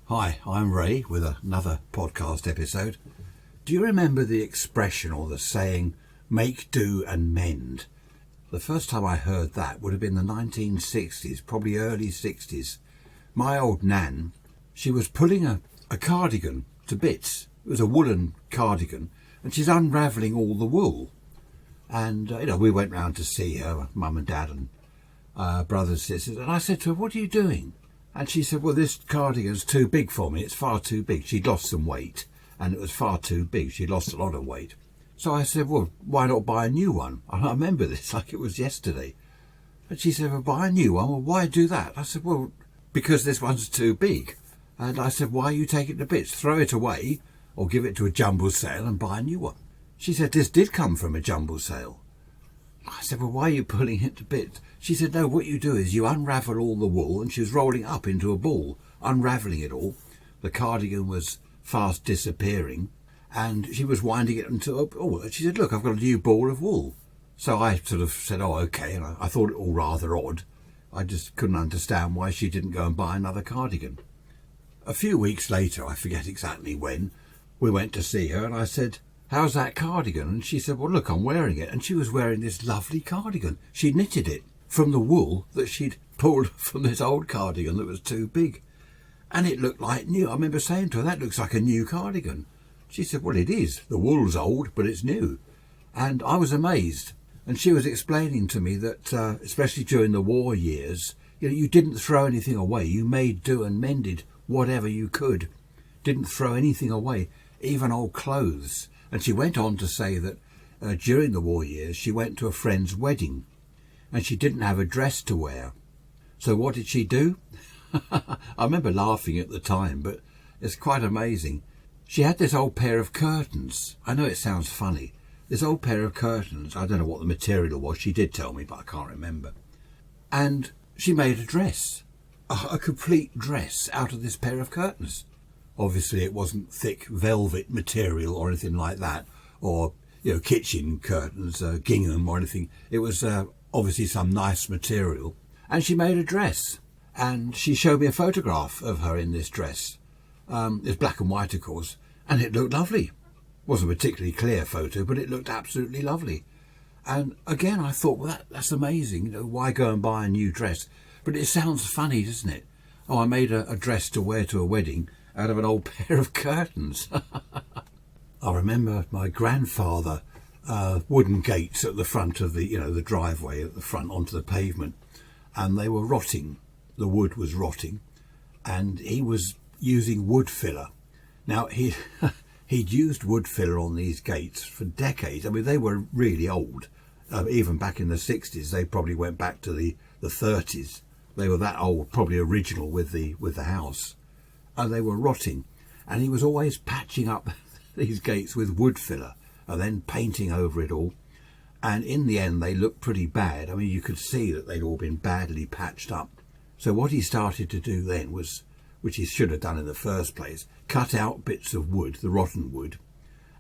Hi, I'm Ray with another podcast episode. Do you remember the expression or the saying, make do and mend? The first time I heard that would have been the 1960s, probably early 60s. My old nan, she was pulling a cardigan to bits. It was a woolen cardigan, and she's unravelling all the wool. And, we went round to see her, mum and dad and brothers and sisters, and I said to her, what are you doing? And she said, well, this cardigan's too big for me. It's far too big. She'd lost some weight, and it was far too big. She'd lost a lot of weight. So I said, well, why not buy a new one? And I remember this like it was yesterday. And she said, well, buy a new one? Well, why do that? I said, well, because this one's too big. And I said, why you take it to bits? Throw it away or give it to a jumble sale and buy a new one. She said, this did come from a jumble sale. I said, well, why are you pulling it to bits? She said, no, what you do is you unravel all the wool, and she was rolling it up into a ball, unravelling it all. The cardigan was fast disappearing, and she was winding it into a ball. She said, look, I've got a new ball of wool. So I sort of said, oh, okay, and I thought it all rather odd. I just couldn't understand why she didn't go and buy another cardigan. A few weeks later, I forget exactly when, we went to see her, and I said, how's that cardigan? And she said, well, look, I'm wearing it. And she was wearing this lovely cardigan. She knitted it from the wool that she'd pulled from this old cardigan that was too big. And it looked like new. I remember saying to her, that looks like a new cardigan. She said, well, it is. The wool's old, but it's new. And I was amazed. And she was explaining to me that, especially during the war years, you didn't throw anything away. You made do and mended whatever you could. Didn't throw anything away, even old clothes. And she went on to say that during the war years, she went to a friend's wedding and she didn't have a dress to wear. So what did she do? I remember laughing at the time, but it's quite amazing. She had this old pair of curtains. I know it sounds funny. This old pair of curtains, I don't know what the material was. She did tell me, but I can't remember. And she made a dress, a complete dress out of this pair of curtains. Obviously, it wasn't thick velvet material or anything like that, or, kitchen curtains, gingham or anything. It was obviously some nice material. And she made a dress. And she showed me a photograph of her in this dress. It's black and white, of course, and it looked lovely. Wasn't a particularly clear photo, but it looked absolutely lovely. And again, I thought, well, that's amazing. Why go and buy a new dress? But it sounds funny, doesn't it? Oh, I made a dress to wear to a wedding out of an old pair of curtains. I remember my grandfather, wooden gates at the front of the driveway at the front onto the pavement, and they were rotting. The wood was rotting, and he was using wood filler. Now, he'd used wood filler on these gates for decades. I mean, they were really old. Even back in the 60s, they probably went back to the 30s. They were that old, probably original with the house. And they were rotting, and he was always patching up these gates with wood filler and then painting over it all. And in the end, they looked pretty bad. I mean, you could see that they'd all been badly patched up. So what he started to do then was, which he should have done in the first place, cut out bits of wood, the rotten wood,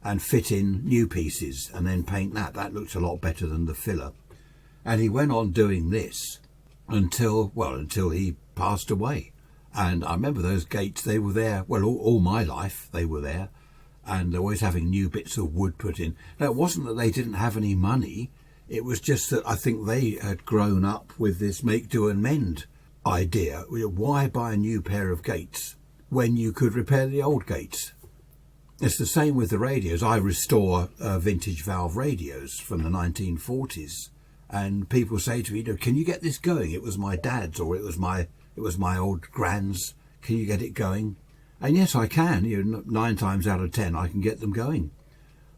and fit in new pieces and then paint that. That looked a lot better than the filler. And he went on doing this until he passed away. And I remember those gates, they were there, well, all my life they were there, and they're always having new bits of wood put in. Now, it wasn't that they didn't have any money, it was just that I think they had grown up with this make, do and mend idea. Why buy a new pair of gates when you could repair the old gates? It's the same with the radios. I restore vintage valve radios from the 1940s, and people say to me, can you get this going? It was my dad's, or it was my old grand's. Can you get it going? And yes, I can. 9 times out of 10, I can get them going.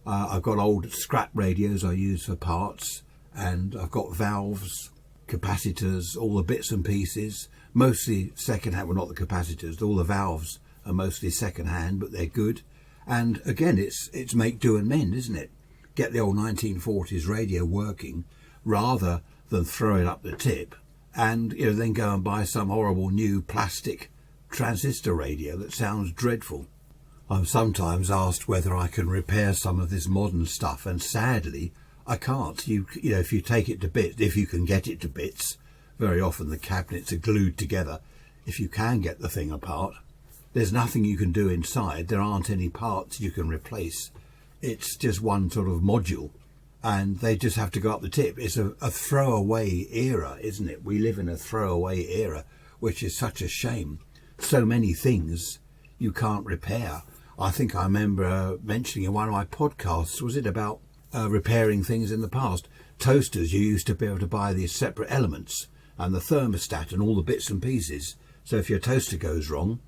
I've got old scrap radios I use for parts, and I've got valves, capacitors, all the bits and pieces, mostly second-hand. Well, not the capacitors. All the valves are mostly second-hand, but they're good. And again, it's make, do and mend, isn't it? Get the old 1940s radio working rather than throw it up the tip and then go and buy some horrible new plastic transistor radio that sounds dreadful. I'm sometimes asked whether I can repair some of this modern stuff, and sadly I can't. If you take it to bits, if you can get it to bits, very often the cabinets are glued together. If you can get the thing apart, There's nothing you can do inside. There aren't any parts you can replace. It's just one sort of module, and they just have to go up the tip. It's a throwaway era, isn't it? We live in a throwaway era, which is such a shame. So many things you can't repair. I think I remember mentioning in one of my podcasts, was it about repairing things in the past? Toasters, you used to be able to buy these separate elements and the thermostat and all the bits and pieces. So if your toaster goes wrong,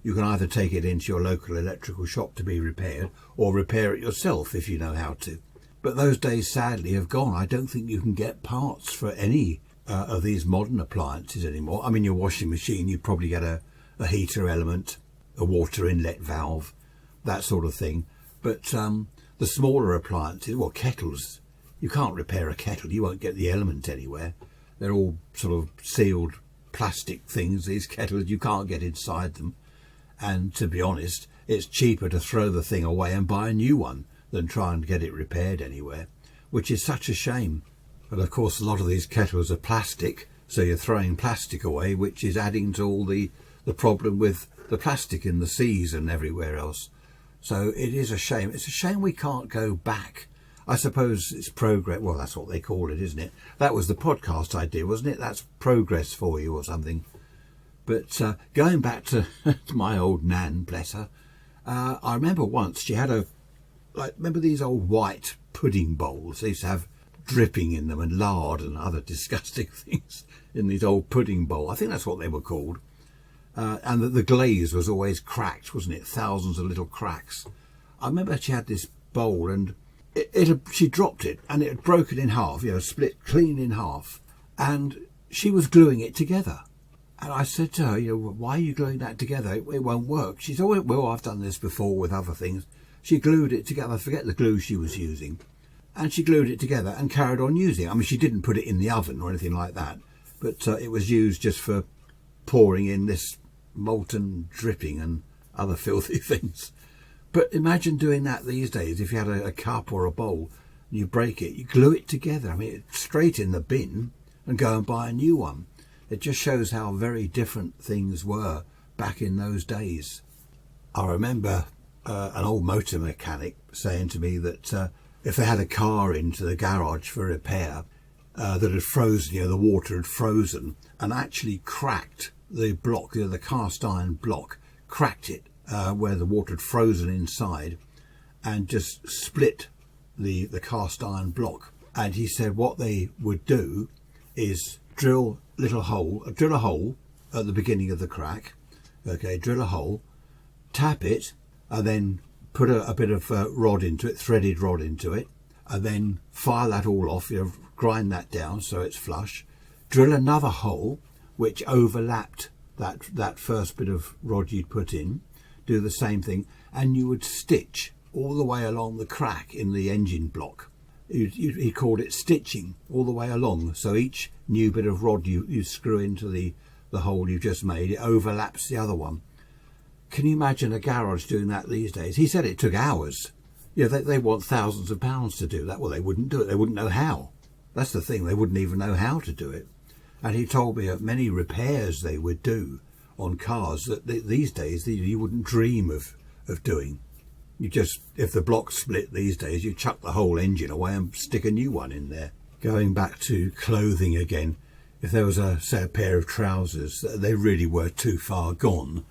you can either take it into your local electrical shop to be repaired or repair it yourself if you know how to. But those days sadly have gone. I don't think you can get parts for any of these modern appliances anymore. I mean, your washing machine, you probably get a heater element, a water inlet valve, that sort of thing. But the smaller appliances, well, kettles, you can't repair a kettle. You won't get the element anywhere. They're all sort of sealed plastic things, these kettles. You can't get inside them. And to be honest, it's cheaper to throw the thing away and buy a new one than try and get it repaired anywhere, which is such a shame. But of course, a lot of these kettles are plastic, so you're throwing plastic away, which is adding to all the problem with the plastic in the seas and everywhere else. So it is a shame. It's a shame we can't go back. I suppose it's progress. Well, that's what they call it, isn't it? That was the podcast idea, wasn't it? That's progress for you or something. But going back to my old Nan, bless her, I remember once she had remember these old white pudding bowls? They used to have dripping in them and lard and other disgusting things in these old pudding bowls. I think that's what they were called. And the glaze was always cracked, wasn't it? Thousands of little cracks. I remember she had this bowl and she dropped it and it had broken in half, split clean in half. And she was gluing it together. And I said to her, why are you gluing that together? It won't work. She said, oh, well, I've done this before with other things. She glued it together. I forget the glue she was using. And she glued it together and carried on using it. I mean, she didn't put it in the oven or anything like that. But it was used just for pouring in this molten dripping and other filthy things. But imagine doing that these days. If you had a cup or a bowl and you break it, you glue it together. I mean, straight in the bin and go and buy a new one. It just shows how very different things were back in those days. I remember an old motor mechanic saying to me that if they had a car into the garage for repair that had frozen, the water had frozen and actually cracked the block, the cast iron block, cracked it where the water had frozen inside and just split the cast iron block. And he said what they would do is drill a hole at the beginning of the crack. Okay, drill a hole, tap it, and then put a bit of rod into it, threaded rod into it, and then fire that all off. Grind that down so it's flush. Drill another hole which overlapped that first bit of rod you'd put in. Do the same thing, and you would stitch all the way along the crack in the engine block. He called it stitching all the way along. So each new bit of rod you screw into the hole you just made, it overlaps the other one. Can you imagine a garage doing that these days? He said it took hours. They want thousands of pounds to do that. Well, they wouldn't do it. They wouldn't know how. That's the thing. They wouldn't even know how to do it. And he told me that many repairs they would do on cars that these days you wouldn't dream of doing. If the block split these days, you chuck the whole engine away and stick a new one in there. Going back to clothing again, if there was a pair of trousers that they really were too far gone,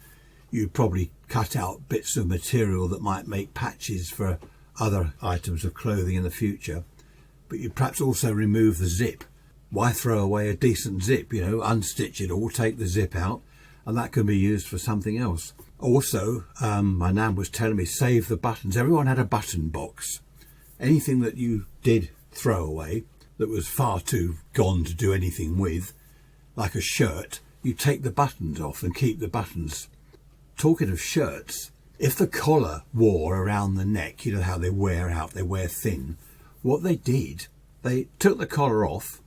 you'd probably cut out bits of material that might make patches for other items of clothing in the future. But you'd perhaps also remove the zip. Why throw away a decent zip? Unstitch it all, take the zip out, and that can be used for something else. Also, my nan was telling me, save the buttons. Everyone had a button box. Anything that you did throw away that was far too gone to do anything with, like a shirt, you take the buttons off and keep the buttons. Talking of shirts, if the collar wore around the neck, you know how they wear out, they wear thin, what they did, they took the collar off,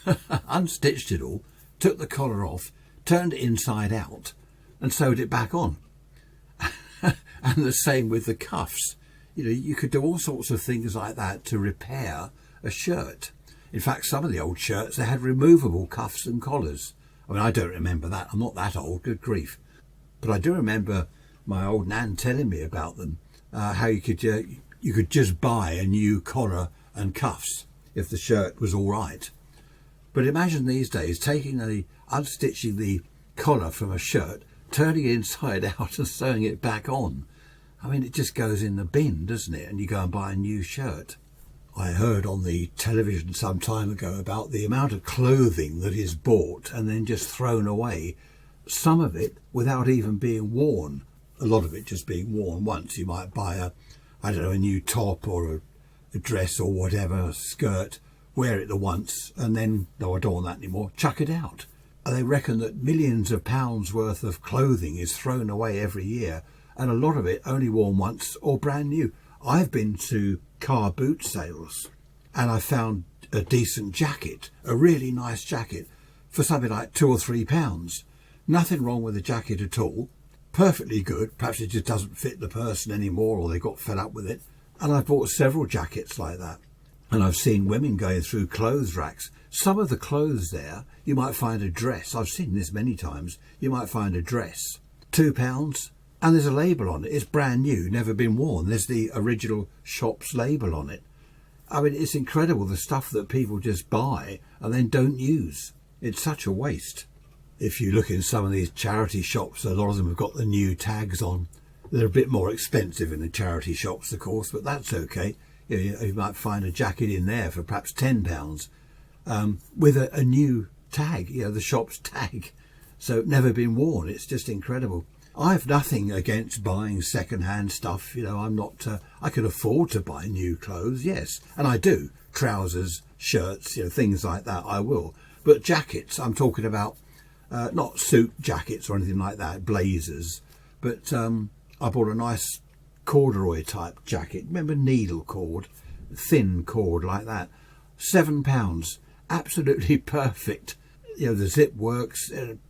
unstitched it all, took the collar off, turned it inside out and sewed it back on. And the same with the cuffs. You could do all sorts of things like that to repair a shirt. In fact, some of the old shirts, they had removable cuffs and collars. I mean, I don't remember that. I'm not that old, good grief. But I do remember my old nan telling me about them, how you could just buy a new collar and cuffs if the shirt was all right. But imagine these days unstitching the collar from a shirt, turning it inside out and sewing it back on. I mean, it just goes in the bin, doesn't it? And you go and buy a new shirt. I heard on the television some time ago about the amount of clothing that is bought and then just thrown away, some of it without even being worn, a lot of it just being worn once. You might buy a new top or a dress or whatever, a skirt, wear it the once, and then, no, I don't want that anymore, chuck it out. And they reckon that millions of pounds worth of clothing is thrown away every year, and a lot of it only worn once or brand new. I've been to car boot sales and I found a decent jacket, a really nice jacket, for something like £2 or £3. Nothing wrong with the jacket at all. Perfectly good. Perhaps it just doesn't fit the person anymore, or they got fed up with it. And I've bought several jackets like that. And I've seen women going through clothes racks. Some of the clothes there, you might find a dress. I've seen this many times. You might find a dress, £2, and there's a label on it. It's brand new, never been worn. There's the original shop's label on it. I mean, it's incredible, the stuff that people just buy and then don't use. It's such a waste. If you look in some of these charity shops, a lot of them have got the new tags on. They're a bit more expensive in the charity shops, of course, but that's okay. You might find a jacket in there for perhaps £10 with a new tag, the shop's tag. So never been worn. It's just incredible. I've nothing against buying second-hand stuff. I'm not. I can afford to buy new clothes, yes, and I do. Trousers, shirts, things like that. I will. But jackets, I'm talking about not suit jackets or anything like that, blazers. But I bought a nice corduroy type jacket. Remember needle cord, thin cord like that. £7, absolutely perfect. The zip works.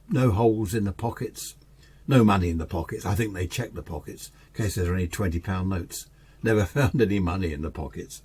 No holes in the pockets. No money in the pockets. I think they check the pockets in case there's any £20 notes. Never found any money in the pockets.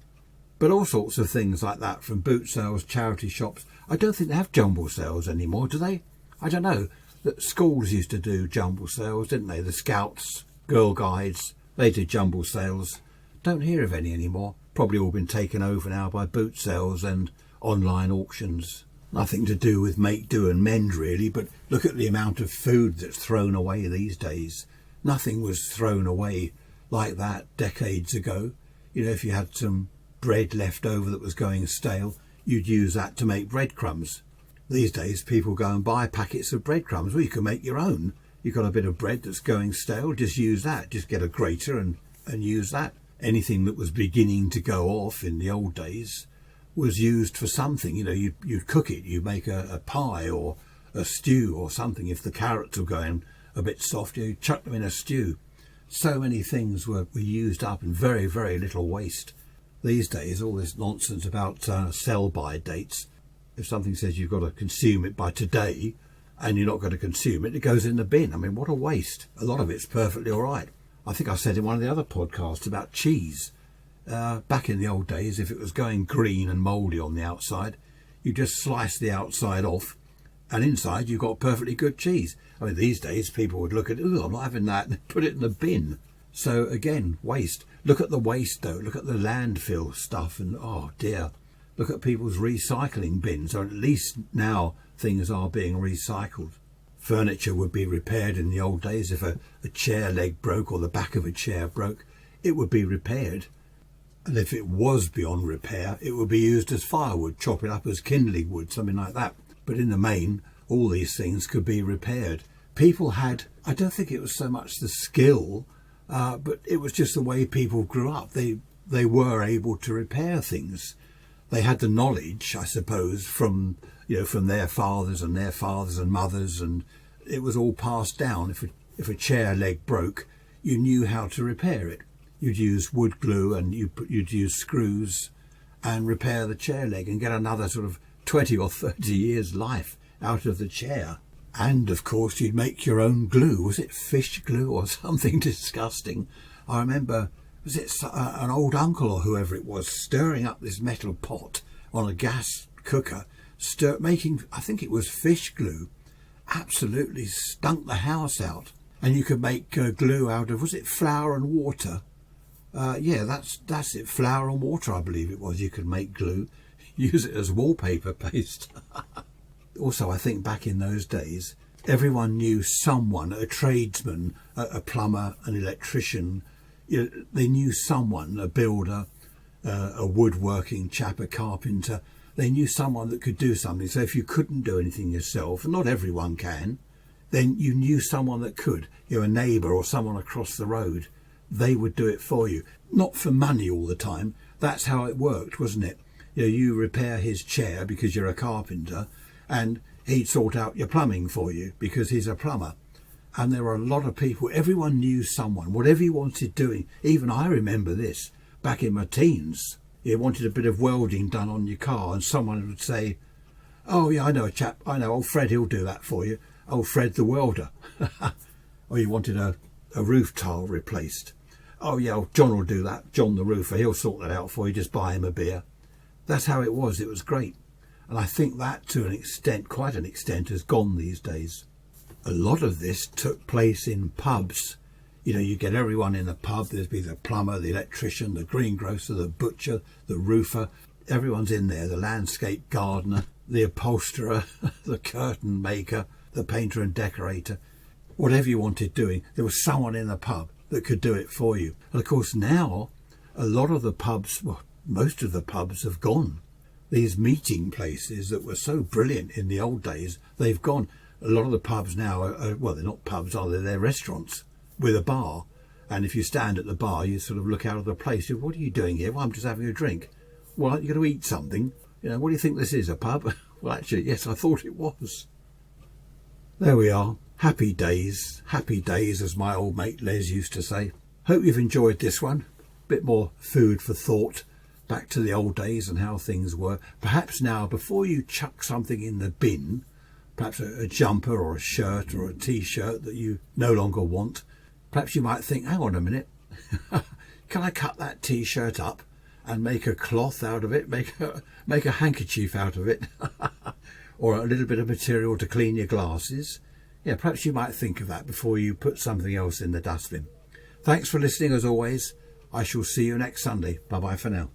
But all sorts of things like that, from boot sales, charity shops. I don't think they have jumble sales anymore, do they? I don't know. The schools used to do jumble sales, didn't they? The Scouts, Girl Guides, they did jumble sales. Don't hear of any anymore. Probably all been taken over now by boot sales and online auctions. Nothing to do with make, do and mend really, but look at the amount of food that's thrown away these days. Nothing was thrown away like that decades ago. If you had some bread left over that was going stale, you'd use that to make breadcrumbs. These days people go and buy packets of breadcrumbs. Well, you can make your own. You've got a bit of bread that's going stale, just use that. Just get a grater and use that. Anything that was beginning to go off in the old days was used for something. You'd cook it, you make a pie or a stew or something. If the carrots were going a bit soft, you chuck them in a stew. So many things were used up, and very, very little waste. These days, all this nonsense about sell-by dates. If something says you've got to consume it by today and you're not going to consume it, it goes in the bin. I mean, what a waste. A lot of it's perfectly all right. I think I said in one of the other podcasts about cheese. Back in the old days, if it was going green and mouldy on the outside, you just slice the outside off, and inside you've got perfectly good cheese. I mean, these days people would look at, I'm not having that, and put it in the bin. So again, waste. Look at the waste though. Look at the landfill stuff, and oh dear. Look at people's recycling bins, or at least now things are being recycled. Furniture would be repaired in the old days. If a chair leg broke or the back of a chair broke, it would be repaired. And if it was beyond repair, it would be used as firewood, chop it up as kindling wood, something like that. But in the main, all these things could be repaired. People had, I don't think it was so much the skill, but it was just the way people grew up. They were able to repair things. They had the knowledge, I suppose, from their fathers and mothers, and it was all passed down. If a chair leg broke, you knew how to repair it. You'd use wood glue and you'd use screws and repair the chair leg and get another sort of 20 or 30 years life out of the chair. And of course you'd make your own glue. Was it fish glue or something disgusting? I remember, was it an old uncle or whoever it was, stirring up this metal pot on a gas cooker, making, I think it was fish glue. Absolutely stunk the house out. And you could make glue out of, was it flour and water? Yeah, that's it, flour and water, I believe it was. You could make glue, use it as wallpaper paste. Also, I think back in those days, everyone knew someone, a tradesman, a plumber, an electrician. They knew someone, a builder, a woodworking chap, a carpenter. They knew someone that could do something. So if you couldn't do anything yourself, and not everyone can, then you knew someone that could. A neighbour or someone across the road. They would do it for you. Not for money all the time. That's how it worked, wasn't it? You repair his chair because you're a carpenter, and he'd sort out your plumbing for you because he's a plumber. And there were a lot of people, everyone knew someone, whatever you wanted doing. Even I remember this back in my teens. You wanted a bit of welding done on your car, and someone would say, oh yeah, I know a chap, I know, old Fred, he'll do that for you. Old Fred the welder. Or you wanted a roof tile replaced. Oh yeah, old John will do that, John the roofer, he'll sort that out for you, just buy him a beer. That's how it was great. And I think that to an extent, quite an extent, has gone these days. A lot of this took place in pubs. You get everyone in the pub. There'd be the plumber, the electrician, the greengrocer, the butcher, the roofer. Everyone's in there, the landscape gardener, the upholsterer, the curtain maker, the painter and decorator. Whatever you wanted doing, there was someone in the pub that could do it for you. And of course now, a lot of the pubs, well, most of the pubs have gone. These meeting places that were so brilliant in the old days, they've gone. A lot of the pubs now are, well, they're not pubs, are they? They're restaurants with a bar. And if you stand at the bar, you sort of look out of the place. What are you doing here? Well, I'm just having a drink. Well, you've got to eat something. What do you think this is, a pub? Well, actually, yes, I thought it was. There we are. Happy days, as my old mate Les used to say. Hope you've enjoyed this one. Bit more food for thought. Back to the old days and how things were. Perhaps now, before you chuck something in the bin, perhaps a jumper or a shirt or a t-shirt that you no longer want, perhaps you might think, hang on a minute, can I cut that t-shirt up and make a cloth out of it, make a handkerchief out of it, or a little bit of material to clean your glasses? Yeah, perhaps you might think of that before you put something else in the dustbin. Thanks for listening as always. I shall see you next Sunday. Bye-bye for now.